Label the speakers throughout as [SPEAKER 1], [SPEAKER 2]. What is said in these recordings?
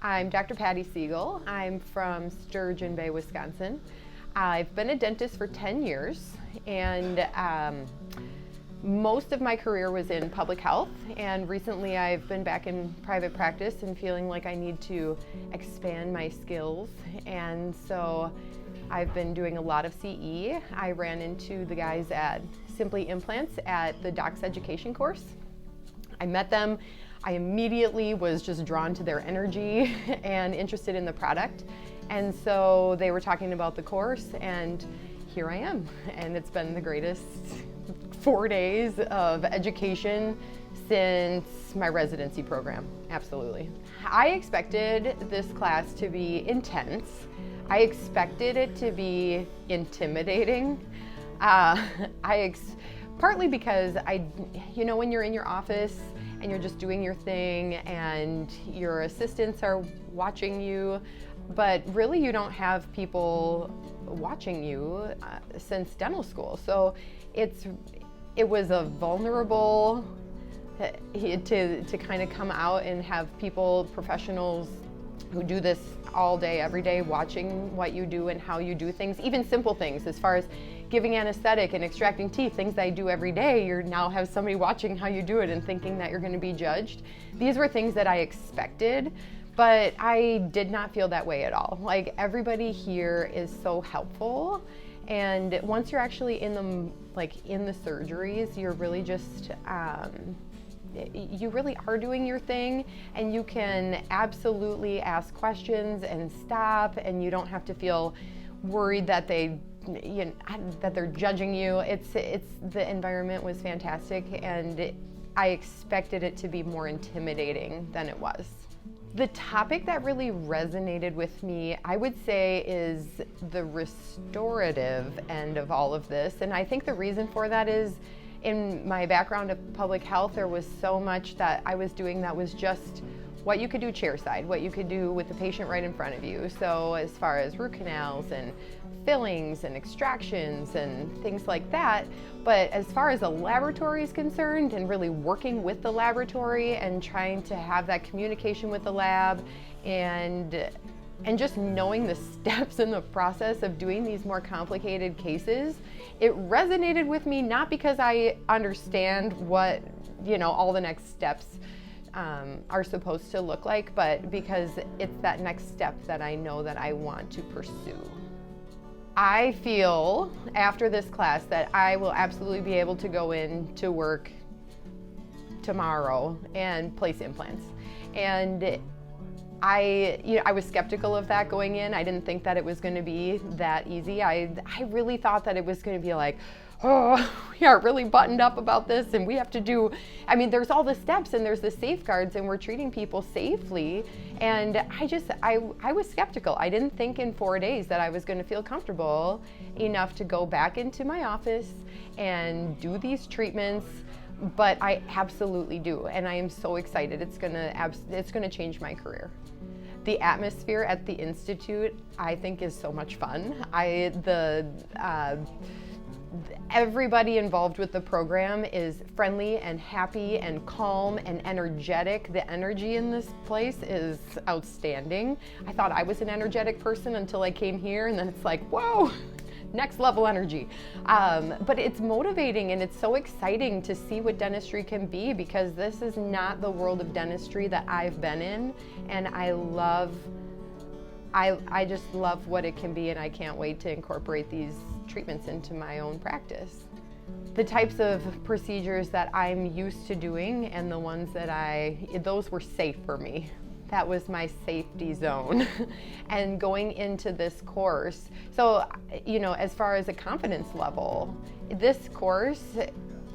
[SPEAKER 1] I'm Dr. Patti Sigal. I'm from Sturgeon Bay, Wisconsin. I've been a dentist for 10 years, and most of my career was in public health, and recently I've been back in private practice and feeling like I need to expand my skills, and so I've been doing a lot of CE. I ran into the guys at Simply Implants at the Docs Education course. I met them. I immediately was just drawn to their energy and interested in the product. And so they were talking about the course, and here I am. And it's been the greatest 4 days of education since my residency program, absolutely. I expected this class to be intense. I expected it to be intimidating. Partly because when you're in your office and you're just doing your thing and your assistants are watching you, but really you don't have people watching you since dental school. So it was a vulnerable to kind of come out and have people, professionals who do this all day, every day, watching what you do and how you do things, even simple things as far as giving anesthetic and extracting teeth, things I do every day. You now have somebody watching how you do it and thinking that you're going to be judged. These were things that I expected, but I did not feel that way at all. Like, everybody here is so helpful, and once you're actually in the surgeries, you're really just you really are doing your thing, and you can absolutely ask questions and stop, and you don't have to feel worried that that they're judging you. The environment was fantastic, and I expected it to be more intimidating than it was. The topic that really resonated with me, I would say, is the restorative end of all of this. And I think the reason for that is, in my background of public health, there was so much that I was doing that was just what you could do chairside, what you could do with the patient right in front of you. So as far as root canals and fillings and extractions and things like that. But as far as a laboratory is concerned, and really working with the laboratory and trying to have that communication with the lab and just knowing the steps in the process of doing these more complicated cases, it resonated with me, not because I understand what, all the next steps are supposed to look like, but because it's that next step that I know that I want to pursue. I feel after this class that I will absolutely be able to go in to work tomorrow and place implants. And I was skeptical of that going in. I didn't think that it was going to be that easy. I really thought that it was going to be like, oh, we are really buttoned up about this, and we have to do, there's all the steps and there's the safeguards, and we're treating people safely. And I was skeptical. I didn't think in 4 days that I was going to feel comfortable enough to go back into my office and do these treatments. But I absolutely do, and I am so excited. It's gonna change my career. The atmosphere at the Institute, I think, is so much fun. Everybody involved with the program is friendly and happy and calm and energetic. The energy in this place is outstanding. I thought I was an energetic person until I came here, and then it's like, whoa, next level energy. But it's motivating, and it's so exciting to see what dentistry can be, because this is not the world of dentistry that I've been in, and I just love what it can be, and I can't wait to incorporate these treatments into my own practice. The types of procedures that I'm used to doing and the ones those were safe for me. That was my safety zone. And going into this course, so, as far as a confidence level, this course,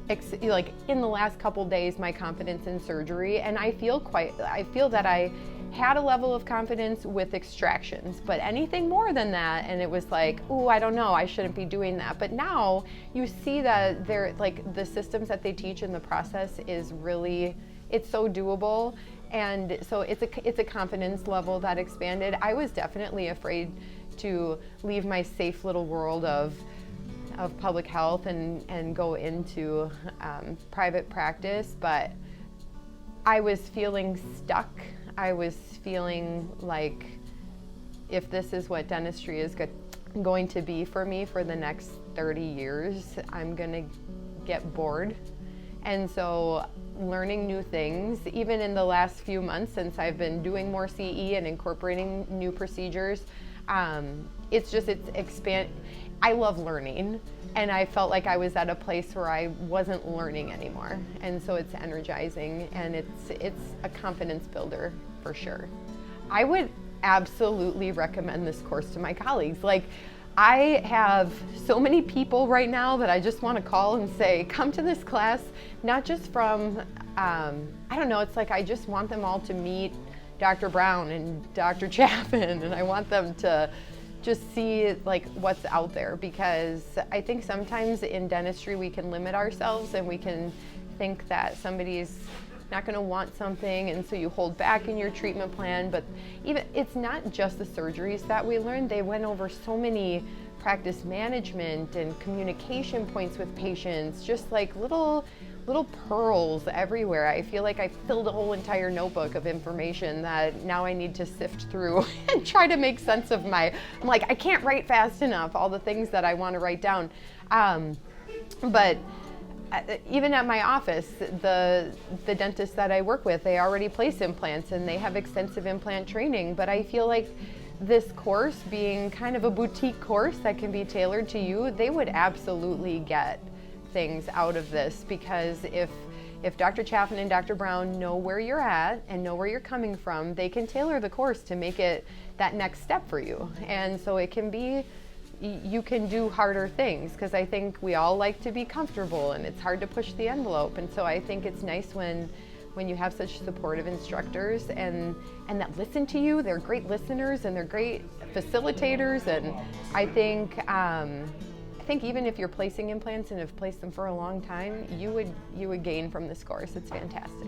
[SPEAKER 1] in the last couple days, my confidence in surgery, and I feel that I had a level of confidence with extractions, but anything more than that, and it was like, oh, I don't know, I shouldn't be doing that. But now you see that the systems that they teach in the process is really, it's so doable. And so it's a confidence level that expanded. I was definitely afraid to leave my safe little world of public health and go into private practice, but I was feeling stuck. I was feeling like if this is what dentistry is going to be for me for the next 30 years, I'm gonna get bored. And so learning new things, even in the last few months since I've been doing more CE and incorporating new procedures, it's expand. I love learning, and I felt like I was at a place where I wasn't learning anymore. And so it's energizing, and it's a confidence builder for sure. I would absolutely recommend this course to my colleagues. Like, I have so many people right now that I just want to call and say, come to this class, not just from, I don't know, it's like I just want them all to meet Dr. Brown and Dr. Chapin, and I want them to just see like what's out there, because I think sometimes in dentistry we can limit ourselves and we can think that somebody's not going to want something, and so you hold back in your treatment plan. But even it's not just the surgeries that we learned. They went over so many practice management and communication points with patients, just like little pearls everywhere. I feel like I filled a whole entire notebook of information that now I need to sift through and try to make sense of I'm like, I can't write fast enough, all the things that I want to write down. But even at my office, the dentists that I work with, they already place implants and they have extensive implant training. But I feel like this course, being kind of a boutique course that can be tailored to you, they would absolutely get things out of this, because if Dr. Chapin and Dr. Brown know where you're at and know where you're coming from, they can tailor the course to make it that next step for you. And so it can be, you can do harder things, because I think we all like to be comfortable and it's hard to push the envelope. And so I think it's nice when you have such supportive instructors and that listen to you. They're great listeners and they're great facilitators. And I think even if you're placing implants and have placed them for a long time, you would gain from this course. It's fantastic.